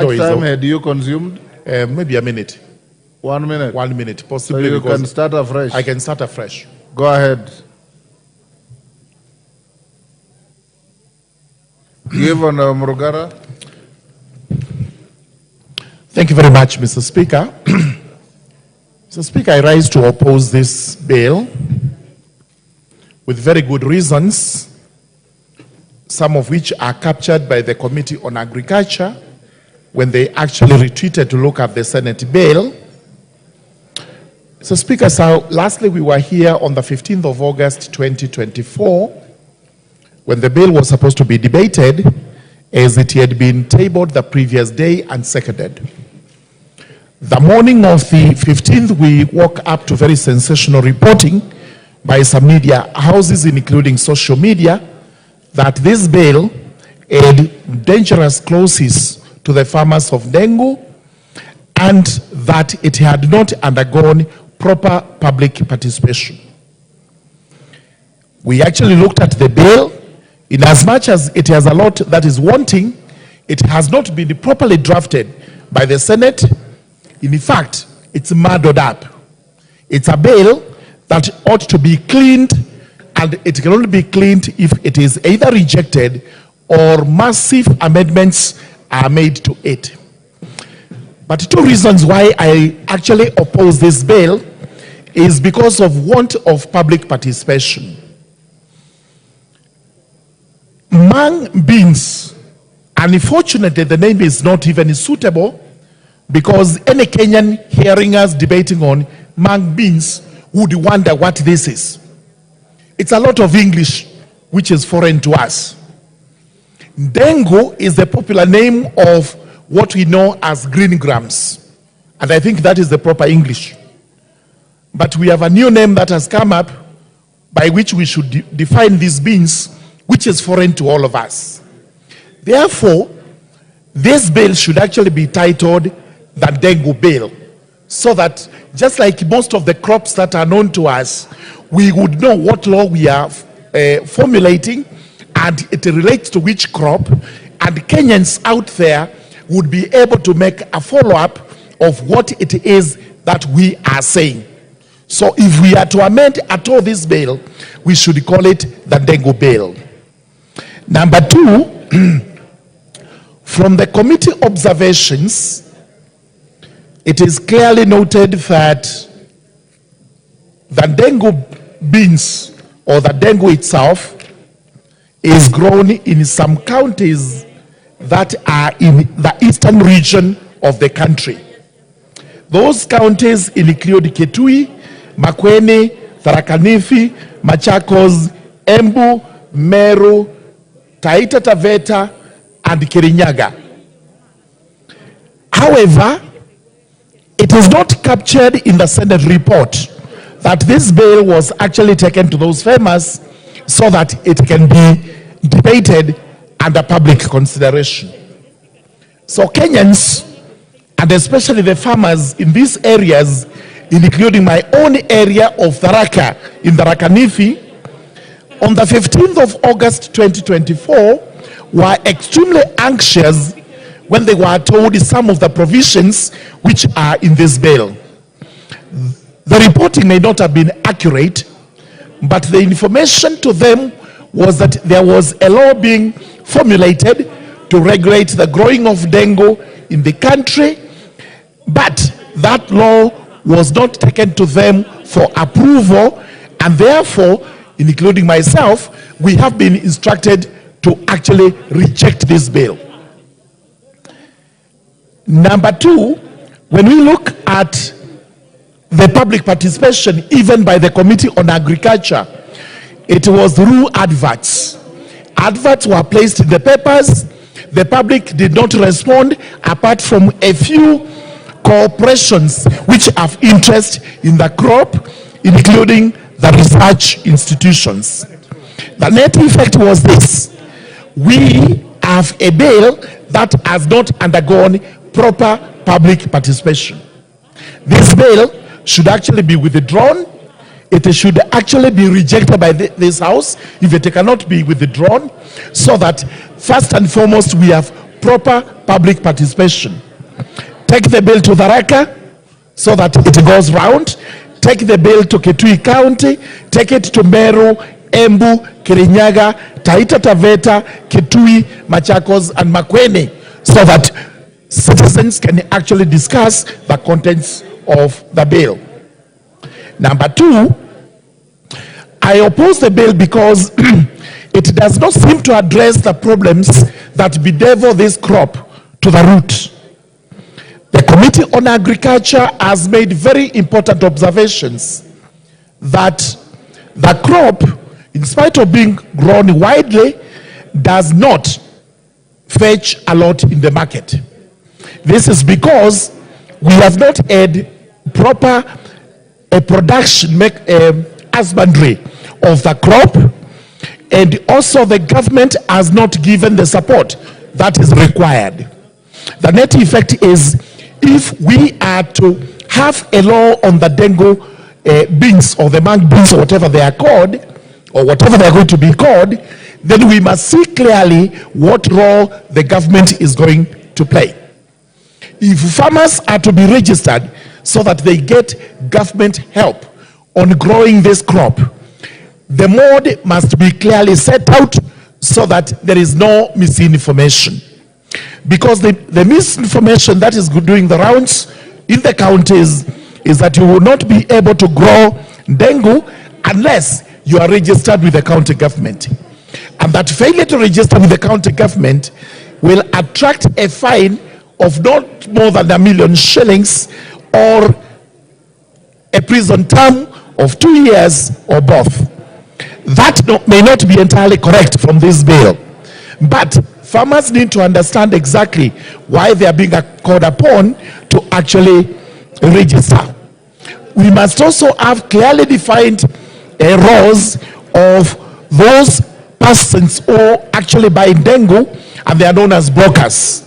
How much time had you consumed? Maybe a minute. 1 minute? 1 minute, possibly. So you can start afresh? I can start afresh. Go ahead. Give on Murugara. Thank you very much, Mr. Speaker. Mr. Speaker, I rise to oppose this bill with very good reasons, some of which are captured by the Committee on Agriculture when they actually retreated to look at the Senate bill. So, Speaker, so lastly, we were here on the 15th of August 2024 when the bill was supposed to be debated, as it had been tabled the previous day and seconded. The morning of the 15th, we woke up to very sensational reporting by some media houses, including social media, that this bill had dangerous clauses to the farmers of Ndengu and that it had not undergone proper public participation. We actually looked at the bill. In as much as it has a lot that is wanting, it has not been properly drafted by the Senate. In fact, it's muddled up. It's a bill that ought to be cleaned, and it can only be cleaned if it is either rejected or massive amendments are made to it. But two reasons why I actually oppose this bill is because of want of public participation. Mung beans, unfortunately the name is not even suitable, because any Kenyan hearing us debating on mung beans would wonder what this is. It's a lot of English which is foreign to us. Ndengu is the popular name of what we know as green grams, and I think that is the proper English. But we have a new name that has come up by which we should define these beans, which is foreign to all of us. Therefore, this bill should actually be titled the Ndengu Bill, so that just like most of the crops that are known to us, we would know what law we are formulating and it relates to which crop, and Kenyans out there would be able to make a follow-up of what it is that we are saying. So if we are to amend at all this bill, we should call it the Ndengu Bill. Number two, from the committee observations, it is clearly noted that the Ndengu beans, or the Ndengu itself, is grown in some counties that are in the eastern region of the country. Those counties include Kitui, Makueni, Tharaka, Machakos, Embu, Meru, Taita Taveta, and Kirinyaga. However, it is not captured in the Senate report that this bill was actually taken to those farmers so that it can be debated under public consideration. So Kenyans, and especially the farmers in these areas, including my own area of Tharaka in Tharaka, on the 15th of August 2024, were extremely anxious when they were told some of the provisions which are in this bill. The reporting may not have been accurate, but the information to them was that there was a law being formulated to regulate the growing of Ndengu in the country, but that law was not taken to them for approval, and therefore, including myself, we have been instructed to actually reject this bill. Number two, when we look at the public participation, even by the Committee on Agriculture, it was through adverts. Adverts were placed in the papers. The public did not respond, apart from a few corporations which have interest in the crop, including the research institutions. The net effect was this: we have a bill that has not undergone proper public participation. This bill should actually be withdrawn. It should actually be rejected by this house if it cannot be withdrawn, so that first and foremost we have proper public participation. Take the bill to Tharaka so that it goes round. Take the bill to Kitui County. Take it to Meru, Embu, Kirinyaga, Taita Taveta, Kitui, Machakos, and Makueni, so that citizens can actually discuss the contents of the bill. Number two, I oppose the bill because it does not seem to address the problems that bedevil this crop to the root. The Committee on Agriculture has made very important observations that the crop, in spite of being grown widely, does not fetch a lot in the market. This is because we have not had proper production, husbandry of the crop, and also the government has not given the support that is required. The net effect is, if we are to have a law on the Ndengu beans or the mang beans or whatever they are called, or whatever they are going to be called, then we must see clearly what role the government is going to play. If farmers are to be registered so that they get government help on growing this crop, the mode must be clearly set out so that there is no misinformation. Because the misinformation that is doing the rounds in the counties is that you will not be able to grow Ndengu unless you are registered with the county government. And that failure to register with the county government will attract a fine of not more than 1 million shillings or a prison term of 2 years or both. That may not be entirely correct from this bill, but farmers need to understand exactly why they are being called upon to actually register. We must also have clearly defined roles of those persons who actually buy Ndengu, and they are known as brokers.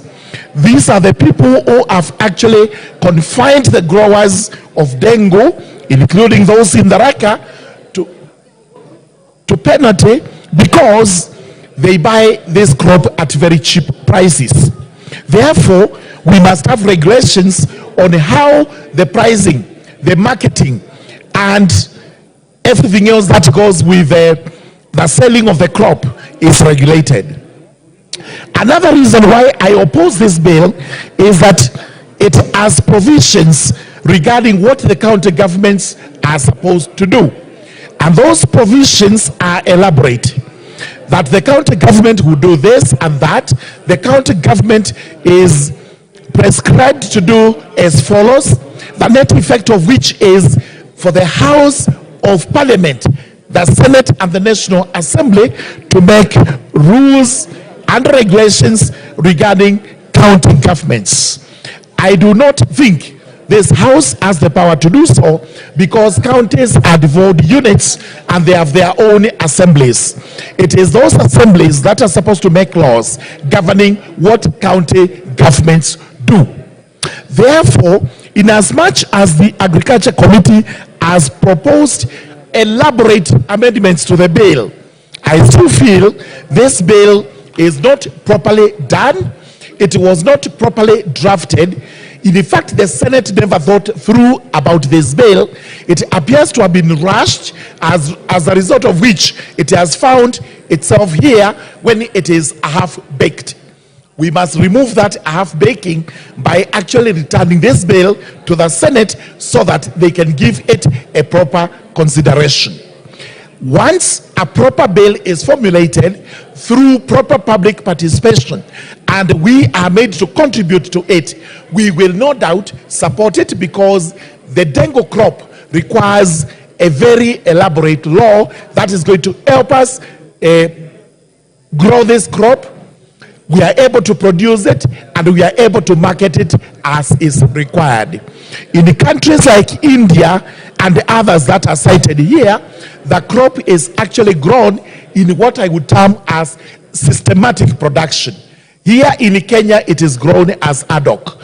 These are the people who have actually confined the growers of Ndengu, including those in Tharaka, to penalty because they buy this crop at very cheap prices. Therefore, we must have regulations on how the pricing, the marketing, and everything else that goes with the selling of the crop is regulated. Another reason why I oppose this bill is that it has provisions regarding what the county governments are supposed to do. And those provisions are elaborate. That the county government will do this and that. The county government is prescribed to do as follows, the net effect of which is for the House of Parliament, the Senate and the National Assembly to make rules and regulations regarding county governments. I do not think this House has the power to do so because counties are devolved units and they have their own assemblies. It is those assemblies that are supposed to make laws governing what county governments do. Therefore, in as much as the Agriculture Committee has proposed elaborate amendments to the bill, I still feel this bill is not properly done. It was not properly drafted. In fact, the Senate never thought through about this bill. It appears to have been rushed, as a result of which it has found itself here when it is half-baked. We must remove that half-baking by actually returning this bill to the Senate so that they can give it a proper consideration. Once a proper bill is formulated through proper public participation and we are made to contribute to it, we will no doubt support it because the Ndengu crop requires a very elaborate law that is going to help us grow this crop. We are able to produce it and we are able to market it as is required. In the countries like India and the others that are cited here, the crop is actually grown in what I would term as systematic production. Here in Kenya, it is grown as ad hoc.